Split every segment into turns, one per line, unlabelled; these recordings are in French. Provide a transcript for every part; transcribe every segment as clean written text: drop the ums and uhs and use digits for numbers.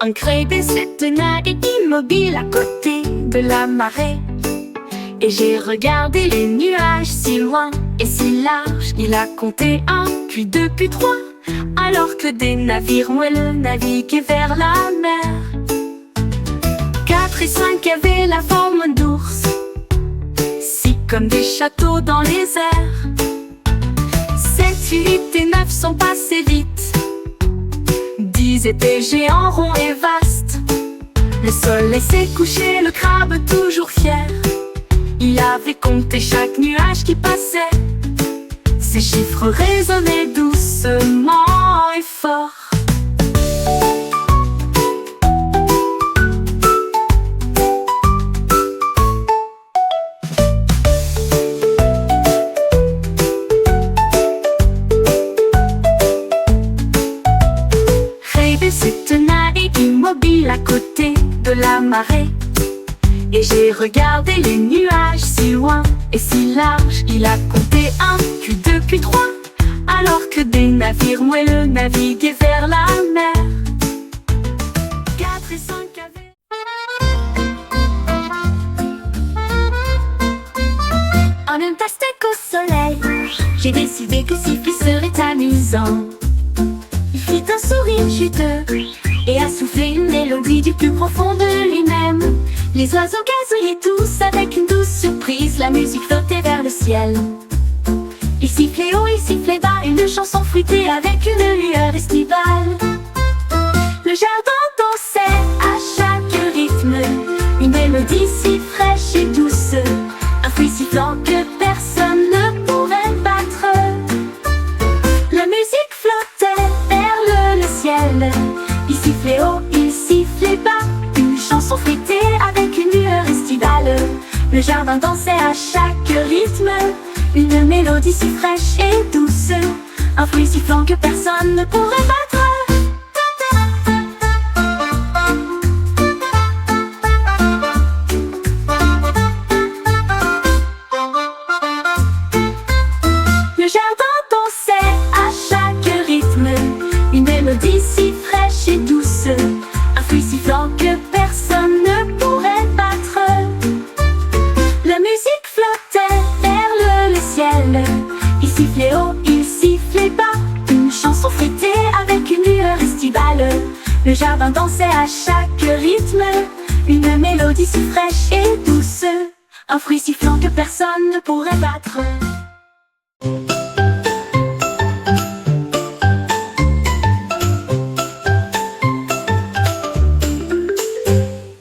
Un crébé se tenait immobile à côté de la marée. Et j'ai regardé les nuages si loin et si large. Il a compté 1, puis 2, puis 3, alors que des navires moelleux naviguaient vers la mer. 4 et 5 avaient la forme d'ours, 6 comme des châteaux dans les airs. 7, 8 et 9 sont passés vite. 10 étaient géants, ronds et vastes. Le soleil s'est couché, le crabe toujours fier. Il avait compté chaque nuage qui passait. Ces chiffres résonnaient doucement et fort. Crébé se tenait immobile à côté de la marée. Et j'ai regardé les nuages si loin et si large. Il a compté 1, puis 2, puis 3, alors que des navires moelleux naviguaient vers la mer. 4 et 5 avaient... En un pastèque au soleil, j'ai décidé que siffler serait amusant. Il fit un sourire juteux et a soufflé une mélodie du plus profond de lui-même. Les oiseaux gazouillaient tous avec une douce surprise. La musique flottait vers le ciel. Il sifflait haut, il sifflait bas, une chanson fruitée avec une lueur estivale. Le jardin dansait à chaque rythme, une mélodie si fraîche et douce, un fruit sifflant que personne ne pourrait battre. La musique flottait vers le ciel. Il sifflait haut, il sifflait bas, une chanson fruitée avec une lueur estivale. Le jardin dansait à chaque rythme, une mélodie si fraîche et douce, un fruit sifflant que personne ne pourrait battre. Le jardin dansait à chaque rythme, une mélodie si fraîche et douce, un fruit sifflant que personne ne pourrait battre. La musique flottait vers le ciel. Il sifflait haut, il sifflait bas, une chanson fruitée avec une lueur estivale. Le jardin dansait à chaque rythme, une mélodie si fraîche et douce, un fruit sifflant que personne ne pourrait battre.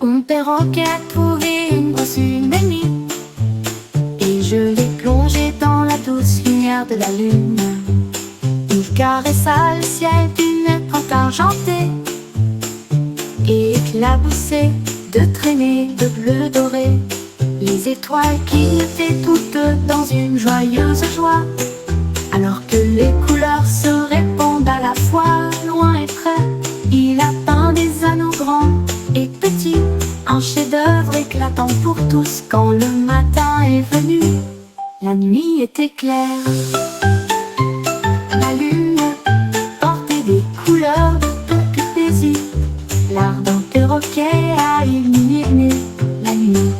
Mon perroquet a trouvé une brosse humaine et je l'ai plongé dans la douce lumière de la lune. Il caressa le ciel d'une pente argentée et éclaboussé de traînées de bleu doré. Les étoiles clignotaient toutes dans une joyeuse joie, alors que les couleurs se répondent à la fois, loin et près. Il a peint des anneaux grands et petits, un chef-d'œuvre éclatant pour tous. Quand le matin est venu, la nuit était claire. La lune portait des couleurs de toute plaisir. L'ardent perroquet a illuminé la nuit.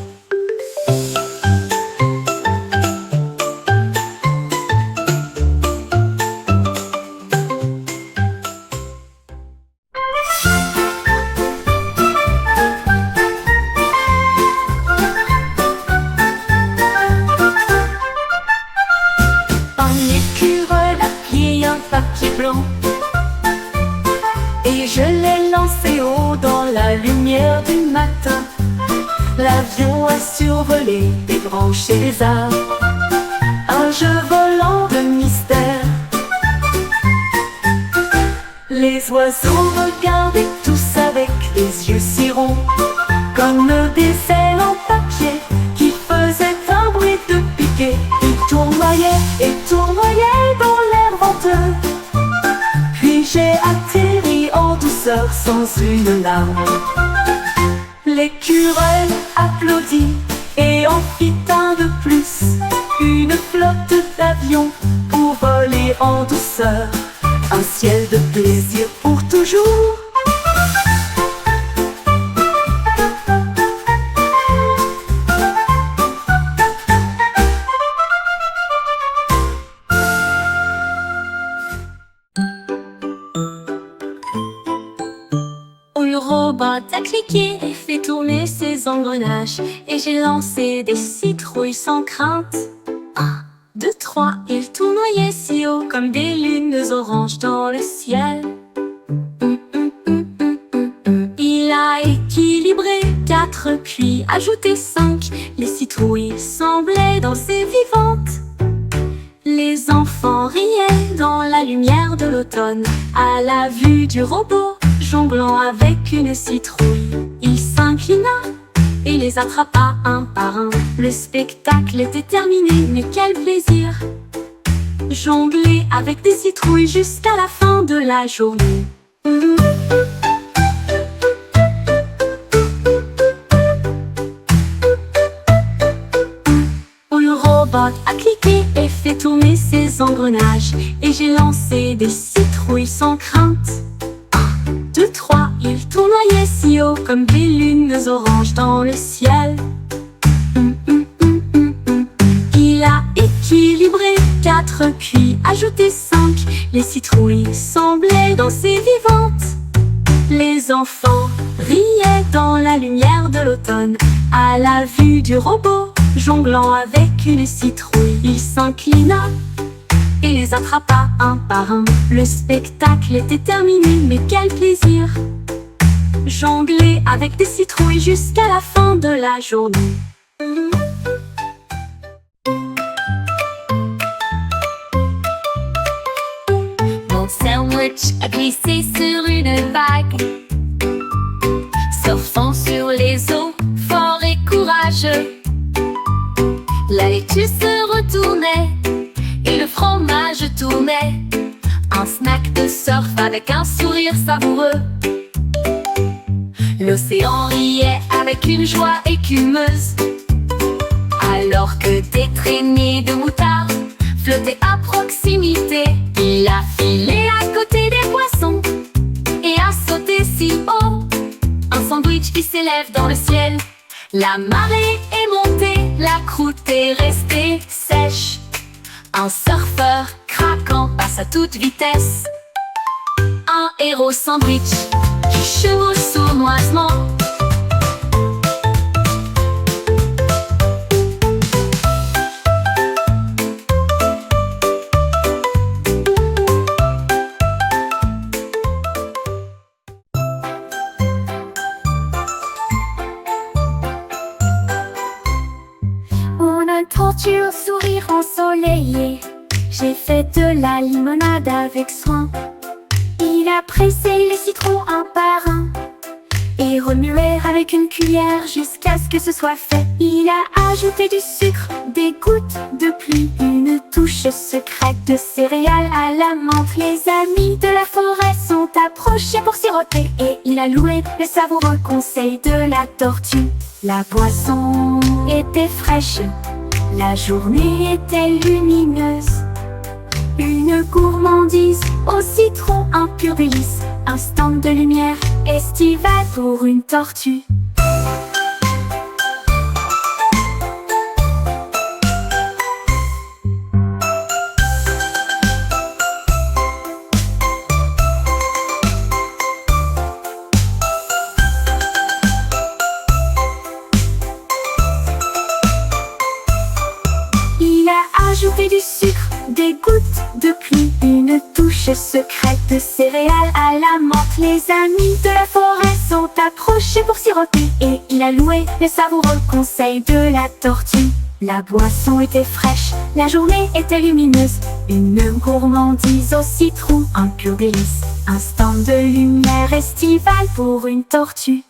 Et je l'ai lancé haut dans la lumière du matin. L'avion a survolé des branches et des arbres, un jeu volant de mystère. Les oiseaux regardaient tous avec les yeux si ronds, comme des ailes en papier qui faisaient un bruit de piquet. Ils tournoyaient et tournoyaient dans l'air venteux. Puis j'ai atterri en douceur sans une larme. L'écureuil applaudit et en fit un de plus. Une flotte d'avions pour voler en douceur. Un ciel de plaisir pour toujours. cliqué et fait tourner ses engrenages. Et j'ai lancé des citrouilles sans crainte. 1, 2, 3, ils tournoyaient si haut comme des lunes oranges dans le ciel. Il a équilibré 4 puis ajouté 5. Les citrouilles semblaient danser vivantes. Les enfants riaient dans la lumière de l'automne à la vue du robot jonglant avec une citrouille. Il s'inclina et les attrapa un par un. Le spectacle était terminé, mais quel plaisir! Jongler avec des citrouilles jusqu'à la fin de la journée. Le robot a cliqué et fait tourner ses engrenages. Et j'ai lancé des citrouilles sans crainte. 1, 2, 3, ils tournoyaient si haut comme des lunes oranges dans le ciel. Il a équilibré 4 puis ajouté 5. Les citrouilles semblaient danser vivantes. Les enfants riaient dans la lumière de l'automne à la vue du robot jonglant avec une citrouille. Il s'inclina et les attrapa un par un. Le spectacle était terminé, mais quel plaisir! Jongler avec des citrouilles jusqu'à la fin de la journée. Mon sandwich a glissé sur une vague, surfant sur les eaux, fort et courageux. La laitue se retournait et le fromage tournait. Un snack de surf avec un sourire savoureux. L'océan riait avec une joie écumeuse, alors que des traînées de moutarde flottaient à proximité. Il a filé à côté des poissons et a sauté si haut. Un sandwich qui s'élève dans le ciel. La marée est montée, la croûte est restée sèche. Un surfeur craquant passe à toute vitesse. Un héros sandwich qui chevauche sournoisement. Tortue au sourire ensoleillé, j'ai fait de la limonade avec soin. Il a pressé les citrons un par un et remué avec une cuillère jusqu'à ce que ce soit fait. Il a ajouté du sucre, des gouttes de pluie, une touche secrète de céréales à la menthe. Les amis de la forêt sont approchés pour siroter et il a loué le savoureux conseil de la tortue. La boisson était fraîche, la journée était lumineuse. Une gourmandise au citron, un pur délice. Instant de lumière estivale pour une tortue. Ajouter du sucre, des gouttes de pluie, une touche secrète de céréales à la menthe. Les amis de la forêt sont approchés pour siroter et il a loué le savoureux conseil de la tortue. La boisson était fraîche, la journée était lumineuse. Une gourmandise au citron, un pur délice. Instant de lumière estivale pour une tortue.